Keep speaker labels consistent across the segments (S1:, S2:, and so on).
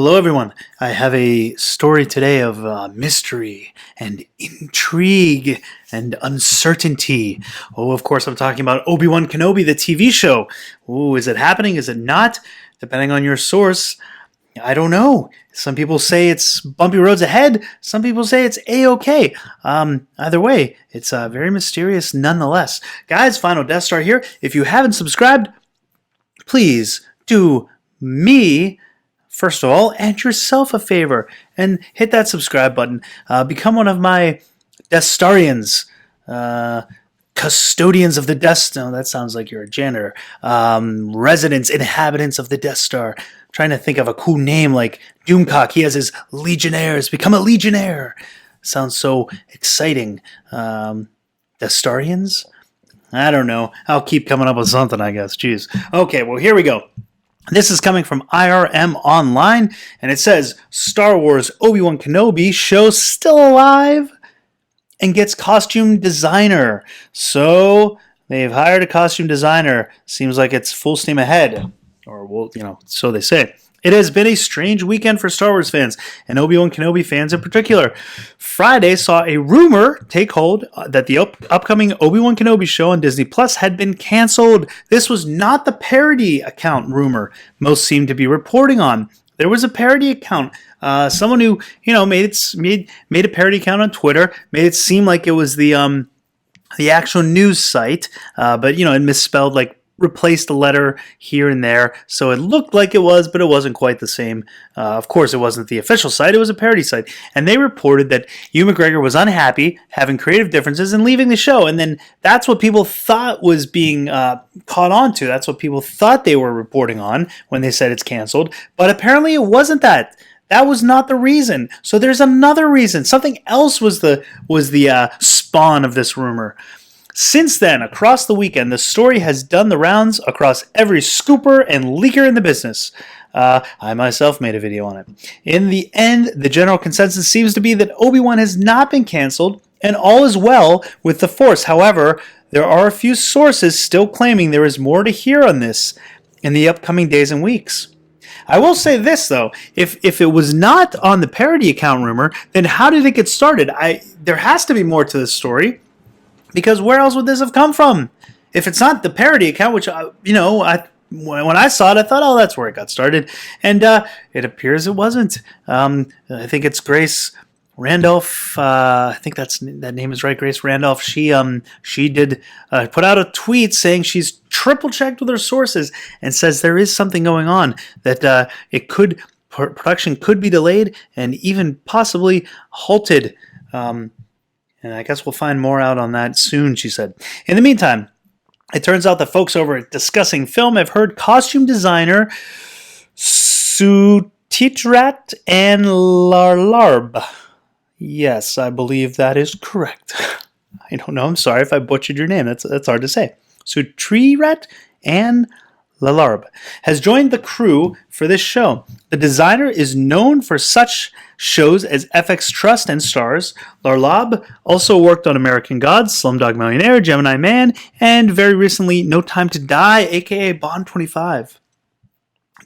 S1: Hello, everyone. I have a story today of mystery and intrigue and uncertainty. Oh, of course, I'm talking about Obi-Wan Kenobi, the TV show. Oh, is it happening? Is it not? Depending on your source, I don't know. Some people say it's bumpy roads ahead. Some people say it's A-OK. Either way, it's very mysterious nonetheless. Guys, Final Death Star here. If you haven't subscribed, please do me, first of all, and yourself a favor and hit that subscribe button. Become one of my Death Starians, custodians of the Death Star. No, that sounds like you're a janitor. Residents, inhabitants of the Death Star. I'm trying to think of a cool name like Doomcock. He has his Legionnaires. Become a Legionnaire. Sounds so exciting. Death Starians? I don't know. I'll keep coming up with something, I guess. Jeez. Okay, well, here we go. This is coming from IRM Online, and it says, Star Wars Obi-Wan Kenobi show still alive and gets costume designer. So they've hired a costume designer. Seems like it's full steam ahead. Or, well, so they say. It has been a strange weekend for Star Wars fans, and Obi-Wan Kenobi fans in particular. Friday saw a rumor take hold that the upcoming Obi-Wan Kenobi show on Disney Plus had been canceled. This was not the parody account rumor most seemed to be reporting on. There was a parody account. Someone who made a parody account on Twitter, made it seem like it was the actual news site, but it misspelled, like, replaced a letter here and there, so it looked like it was, but it wasn't quite the same. Of course, it wasn't the official site, it was a parody site, and they reported that Ewan McGregor was unhappy, having creative differences, and leaving the show, and then that's what people thought was being caught on to. That's what people thought they were reporting on when they said it's canceled, but apparently it wasn't that. That was not the reason. So there's another reason. Something else was the spawn of this rumor. Since then, across the weekend, the story has done the rounds across every scooper and leaker in the business. I myself made a video on it. In the end, the general consensus seems to be that Obi-Wan has not been canceled, and all is well with the Force. However, there are a few sources still claiming there is more to hear on this in the upcoming days and weeks. I will say this, though. If it was not on the parody account rumor, then how did it get started? There has to be more to this story. Because where else would this have come from? If it's not the parody account, which, when I saw it, I thought, oh, that's where it got started. And it appears it wasn't. I think it's Grace Randolph. I think that name is right, Grace Randolph. She did put out a tweet saying she's triple-checked with her sources and says there is something going on, that production could be delayed and even possibly halted. And I guess we'll find more out on that soon, she said. In the meantime, it turns out the folks over at Discussing Film have heard costume designer Sutitrat and Larlarb. Yes, I believe that is correct. I don't know. I'm sorry if I butchered your name. That's hard to say. Sutitrat and Larlarb has joined the crew for this show. The designer is known for such shows as FX Trust and Stars. Larlarb also worked on American Gods, Slumdog Millionaire, Gemini Man, and very recently No Time to Die, aka Bond 25.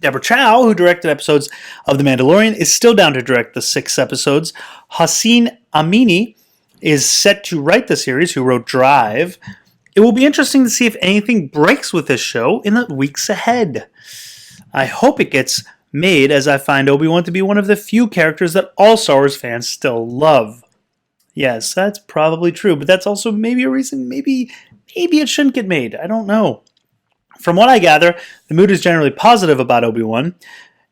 S1: Deborah Chow, who directed episodes of The Mandalorian, is still down to direct the 6 episodes. Hossein Amini is set to write the series, who wrote Drive. It will be interesting to see if anything breaks with this show in the weeks ahead. I hope it gets made, as I find Obi-Wan to be one of the few characters that all Star Wars fans still love. Yes, that's probably true, but that's also maybe a reason maybe it shouldn't get made. I don't know. From what I gather, the mood is generally positive about Obi-Wan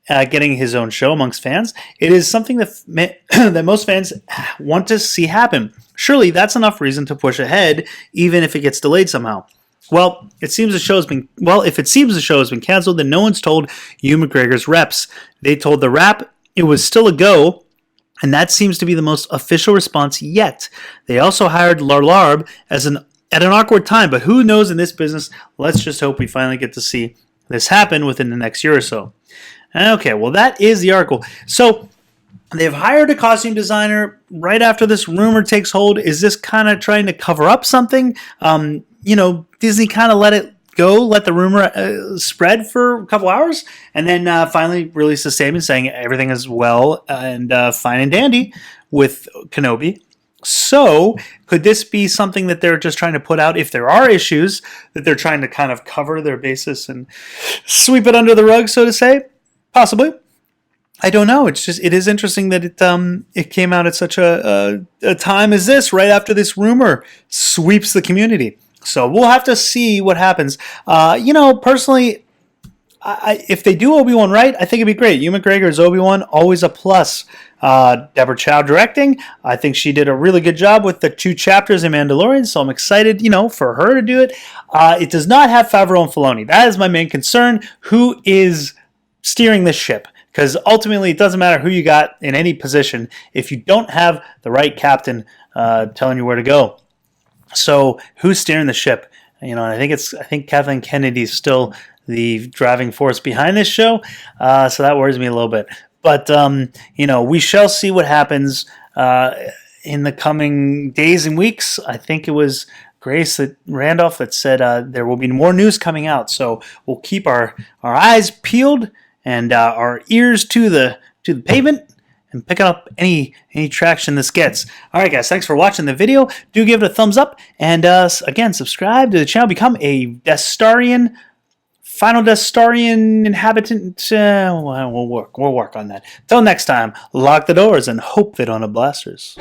S1: getting his own show amongst fans. It is something that most fans want to see happen. Surely that's enough reason to push ahead, even if it gets delayed somehow. Well, if it seems the show has been canceled, then no one's told Ewan McGregor's reps. They told the Wrap it was still a go, and that seems to be the most official response yet. They also hired Larlarb at an awkward time, but who knows in this business? Let's just hope we finally get to see this happen within the next year or so. Okay, well, that is the article. So they've hired a costume designer right after this rumor takes hold. Is this kind of trying to cover up something? Disney kind of let it go let the rumor spread for a couple hours, and then finally release a statement saying everything is well and fine and dandy with Kenobi. So, could this be something that they're just trying to put out if there are issues that they're trying to kind of cover their basis and sweep it under the rug, so to say? Possibly. I don't know. It is interesting that it came out at such a time as this, right after this rumor sweeps the community. So we'll have to see what happens. Personally, if they do Obi-Wan right, I think it'd be great. Ewan McGregor's Obi-Wan, always a plus. Deborah Chow directing. I think she did a really good job with the 2 chapters in Mandalorian, so I'm excited, for her to do it. It does not have Favreau and Filoni. That is my main concern. Who is steering this ship? Because ultimately, it doesn't matter who you got in any position if you don't have the right captain telling you where to go. So, who's steering the ship? And I think Kathleen Kennedy's still the driving force behind this show. So that worries me a little bit. But we shall see what happens in the coming days and weeks. I think it was Grace Randolph that said there will be more news coming out. So we'll keep our eyes peeled and our ears to the pavement and picking up any traction this gets. All right, guys, thanks for watching the video. Do give it a thumbs up, and again, subscribe to the channel. Become a Death Starian, final Death Starian inhabitant. We'll work on that. Till next time, lock the doors and hope they don't have blasters.